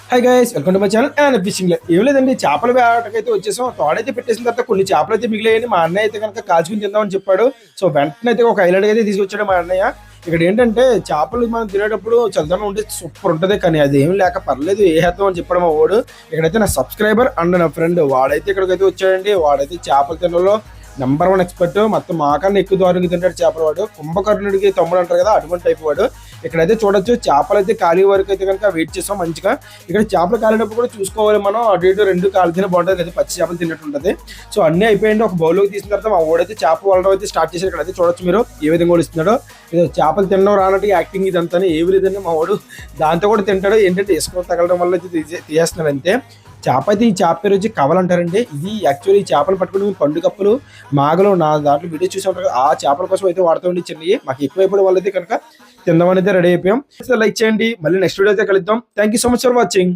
Hi guys, welcome to my channel and fishing. ఏం లేదండి, చేపల వేటకైతే వచ్చేసాం. తోడైతే పెట్టేసిన తర్వాత కొన్ని చేపలు అయితే మిగిలాయని మా అన్నయ్య అయితే కనుక కాల్చుకుని తిందామని చెప్పాడు. సో వెంటనే అయితే ఒక ఐలాండ్ అయితే తీసుకొచ్చాడు మా అన్నయ్య. ఇక్కడ ఏంటంటే చేపలు మనం తినేటప్పుడు చల్లదనం ఉంటే సూపర్ ఉంటుంది, కానీ అది ఏం లేక పర్లేదు వేసేద్దాం అని చెప్పాడు మా వాడు. ఇక్కడైతే నా సబ్స్క్రైబర్ అండ్ నా ఫ్రెండ్ వాడైతే ఇక్కడికైతే వచ్చాడండి. వాడైతే చేపలు తినడంలో #1 ఎక్స్పర్ట్. మొత్తం మాకన్నా ఎక్కువ దారుణంగా తింటాడు చేపల వాడు. కుంభకర్ణుడికి తమ్ముడు అంటారు కదా, అటువంటి టైప్ వాడు. ఇక్కడైతే చూడొచ్చు చేపలు అయితే ఖాళీ వరకు అయితే కనుక వెయిట్ చేస్తాం మంచిగా. ఇక్కడ చేపలు కాలినప్పుడు కూడా చూసుకోవాలి మనం, అటు ఇటు రెండు కాలితేనే బాగుంటుంది, లేదా పచ్చి చేపలు తిన్నట్టు ఉంటుంది. సో అన్నీ అయిపోయింది. ఒక బౌల్లోకి తీసిన తర్వాత మా ఓడైతే చేప వలడం అయితే స్టార్ట్ చేశారు. ఇక్కడైతే చూడొచ్చు మీరు ఏ విధంగా ఇస్తున్నాడో. ఇది చేపలు తినడం రానట్టు యాక్టింగ్ ఇదంతా ఏమి లేదండి. మా వాడు దాంతో కూడా తింటాడు. ఏంటంటే ఇసుక తగలడం వల్ల అయితే తీసేస్తున్నాడు అంతే. చేప అయితే ఈ చేప పేరు వచ్చి కవలు అంటారండి. ఇది యాక్చువల్లీ ఈ చేపలు పట్టుకుని పండు కప్పులు మాగలో నా దాంట్లో వీడియో చూసి ఉంటారు. ఆ చేపల కోసం అయితే వాడుతూ ఉండి చిన్నవి మాకు ఎక్కువైపోవడం వల్ల అయితే కనుక తిందామని అయితే రెడీ అయిపోయాం. లైక్ చేయండి, మళ్ళీ నెక్స్ట్ వీడియో అయితే కలుద్దాం. Thank you so much for watching.